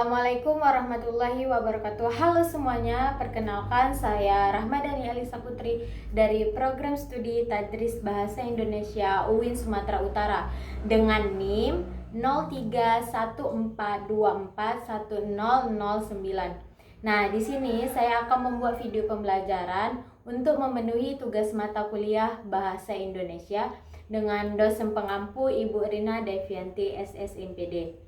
Assalamualaikum warahmatullahi wabarakatuh. Halo semuanya, perkenalkan saya Rahmadani Alisa Putri dari program studi Tadris Bahasa Indonesia UIN Sumatera Utara dengan NIM 0314241009. Nah, di sini saya akan membuat video pembelajaran untuk memenuhi tugas mata kuliah Bahasa Indonesia dengan dosen pengampu Ibu Rina Devianti SSMPD.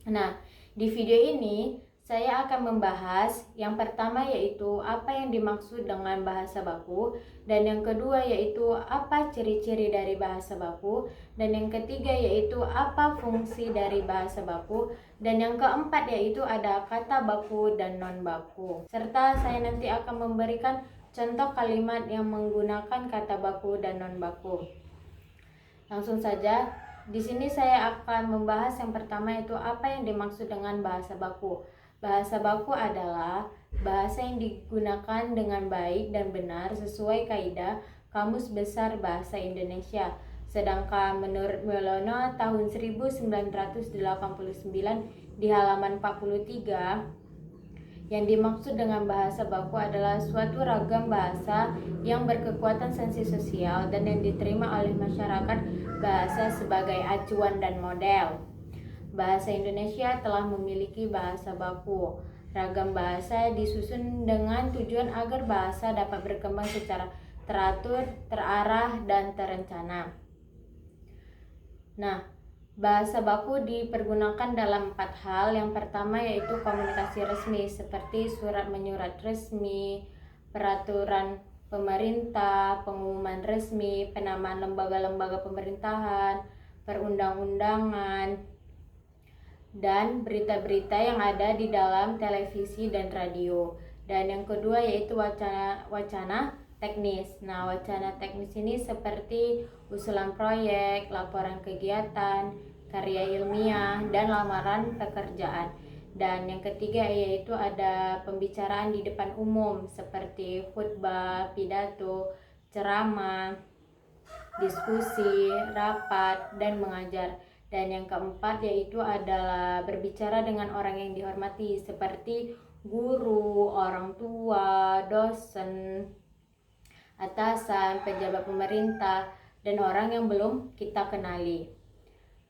Nah, di video ini saya akan membahas yang pertama yaitu apa yang dimaksud dengan bahasa baku, dan yang kedua yaitu apa ciri-ciri dari bahasa baku, dan yang ketiga yaitu apa fungsi dari bahasa baku, dan yang keempat yaitu ada kata baku dan non baku. Serta saya nanti akan memberikan contoh kalimat yang menggunakan kata baku dan non baku. Langsung saja, di sini saya akan membahas yang pertama yaitu apa yang dimaksud dengan bahasa baku. Bahasa baku adalah bahasa yang digunakan dengan baik dan benar sesuai kaidah Kamus Besar Bahasa Indonesia. Sedangkan menurut Melono tahun 1989 di halaman 43, yang dimaksud dengan bahasa baku adalah suatu ragam bahasa yang berkekuatan sanksi sosial dan yang diterima oleh masyarakat bahasa sebagai acuan dan model. Bahasa Indonesia telah memiliki bahasa baku. Ragam bahasa disusun dengan tujuan agar bahasa dapat berkembang secara teratur, terarah, dan terencana. Nah, bahasa baku dipergunakan dalam 4 hal. Yang pertama yaitu komunikasi resmi seperti surat menyurat resmi, peraturan pemerintah, pengumuman resmi, penamaan lembaga-lembaga pemerintahan, perundang-undangan, dan berita-berita yang ada di dalam televisi dan radio. Dan yang kedua yaitu wacana teknis. Nah, wacana teknis ini seperti usulan proyek, laporan kegiatan, karya ilmiah, dan lamaran pekerjaan. Dan yang ketiga yaitu ada pembicaraan di depan umum seperti khutbah, pidato, ceramah, diskusi, rapat, dan mengajar. Dan yang keempat yaitu adalah berbicara dengan orang yang dihormati seperti guru, orang tua, dosen, atasan, pejabat pemerintah, dan orang yang belum kita kenali.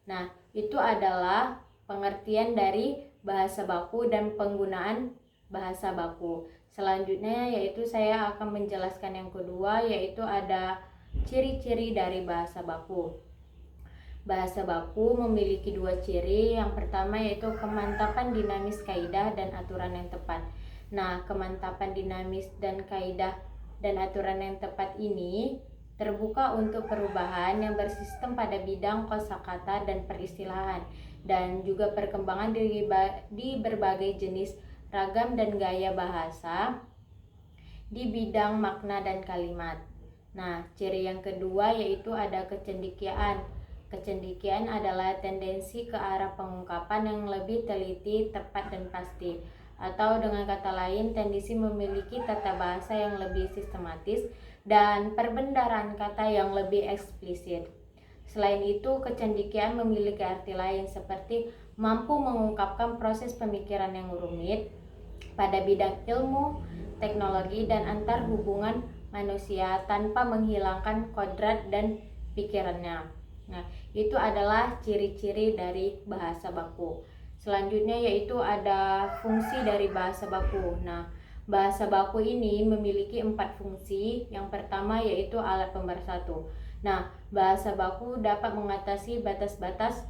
Nah, itu adalah pengertian dari bahasa baku dan penggunaan bahasa baku. Selanjutnya yaitu saya akan menjelaskan yang kedua yaitu ada ciri-ciri dari bahasa baku. Bahasa baku memiliki 2 ciri. Yang pertama yaitu kemantapan dinamis kaidah dan aturan yang tepat. Nah, kemantapan dinamis dan kaidah dan aturan yang tepat ini terbuka untuk perubahan yang bersistem pada bidang kosakata dan peristilahan, dan juga perkembangan di berbagai jenis, ragam, dan gaya bahasa di bidang makna dan kalimat. Nah, ciri yang kedua yaitu ada kecendikiaan. Kecendikiaan adalah tendensi ke arah pengungkapan yang lebih teliti, tepat, dan pasti. Atau dengan kata lain, tendensi memiliki tata bahasa yang lebih sistematis dan perbendaharaan kata yang lebih eksplisit. Selain itu, kecendikiaan memiliki arti lain seperti mampu mengungkapkan proses pemikiran yang rumit pada bidang ilmu, teknologi, dan antar hubungan manusia tanpa menghilangkan kodrat dan pikirannya. Nah, itu adalah ciri-ciri dari bahasa baku. Selanjutnya yaitu ada fungsi dari bahasa baku. Nah, bahasa baku ini memiliki 4 fungsi. Yang pertama yaitu alat pemersatu. Nah, bahasa baku dapat mengatasi batas-batas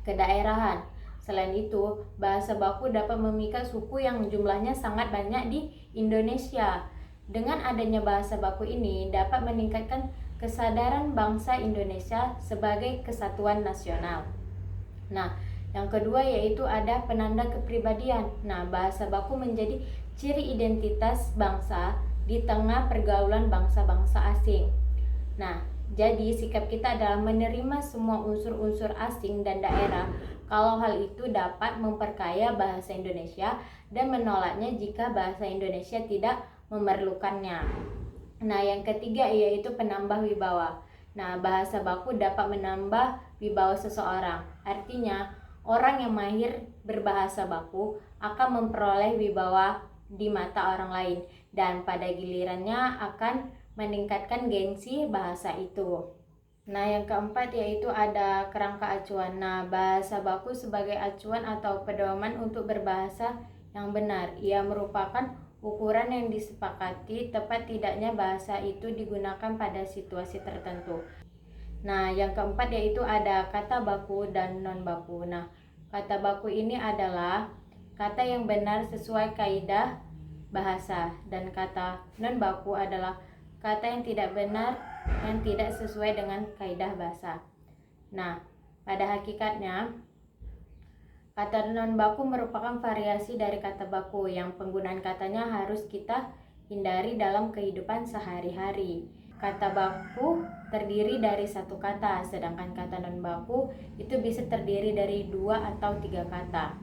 kedaerahan. Selain itu, bahasa baku dapat memikat suku yang jumlahnya sangat banyak di Indonesia. Dengan adanya bahasa baku ini dapat meningkatkan kesadaran bangsa Indonesia sebagai kesatuan nasional. Nah, yang kedua yaitu ada penanda kepribadian. Nah, bahasa baku menjadi ciri identitas bangsa di tengah pergaulan bangsa-bangsa asing. Nah, jadi sikap kita adalah menerima semua unsur-unsur asing dan daerah kalau hal itu dapat memperkaya bahasa Indonesia dan menolaknya jika bahasa Indonesia tidak memerlukannya. Nah, yang ketiga yaitu penambah wibawa. Nah, bahasa baku dapat menambah wibawa seseorang. Artinya, orang yang mahir berbahasa baku akan memperoleh wibawa di mata orang lain dan pada gilirannya akan meningkatkan gengsi bahasa itu. Nah, yang keempat yaitu ada kerangka acuan. Nah, bahasa baku sebagai acuan atau pedoman untuk berbahasa yang benar. Ia merupakan ukuran yang disepakati tepat tidaknya bahasa itu digunakan pada situasi tertentu. Nah, yang keempat yaitu ada kata baku dan non baku. Nah, kata baku ini adalah kata yang benar sesuai kaidah bahasa dan kata non baku adalah kata yang tidak benar yang tidak sesuai dengan kaidah bahasa. Nah, pada hakikatnya kata non baku merupakan variasi dari kata baku yang penggunaan katanya harus kita hindari dalam kehidupan sehari-hari. Kata baku terdiri dari satu kata, sedangkan kata non baku itu bisa terdiri dari 2 atau 3 kata.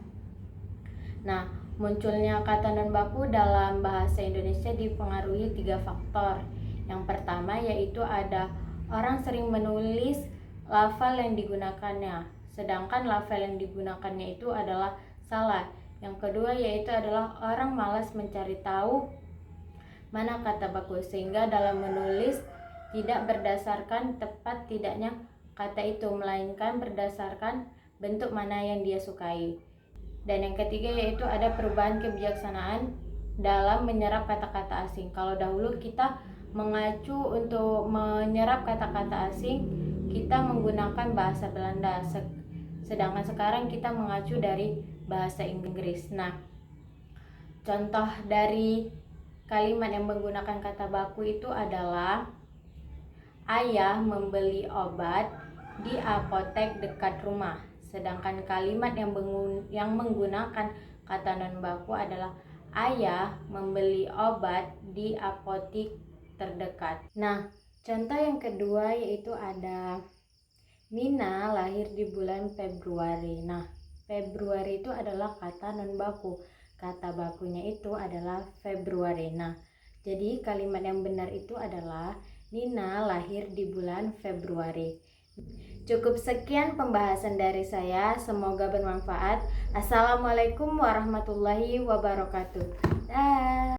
Nah, munculnya kata non baku dalam bahasa Indonesia dipengaruhi 3 faktor. Yang pertama yaitu ada orang sering menulis lafal yang digunakannya, sedangkan lafal yang digunakannya itu adalah salah. Yang kedua yaitu adalah orang malas mencari tahu mana kata baku sehingga dalam menulis tidak berdasarkan tepat tidaknya kata itu melainkan berdasarkan bentuk mana yang dia sukai. Dan yang ketiga yaitu ada perubahan kebijaksanaan dalam menyerap kata-kata asing. Kalau dahulu kita mengacu untuk menyerap kata-kata asing, kita menggunakan bahasa Belanda, sedangkan sekarang kita mengacu dari bahasa Inggris. Nah, contoh dari kalimat yang menggunakan kata baku itu adalah ayah membeli obat di apotek dekat rumah. Sedangkan kalimat yang menggunakan kata non baku adalah ayah membeli obat di apotek terdekat. Nah, contoh yang kedua yaitu ada Mina lahir di bulan Februari. Nah, Februari itu adalah kata non baku. Kata bakunya itu adalah Februari. Nah, jadi kalimat yang benar itu adalah Nina lahir di bulan Februari. Cukup sekian pembahasan dari saya, semoga bermanfaat. Assalamualaikum warahmatullahi wabarakatuh. Dah.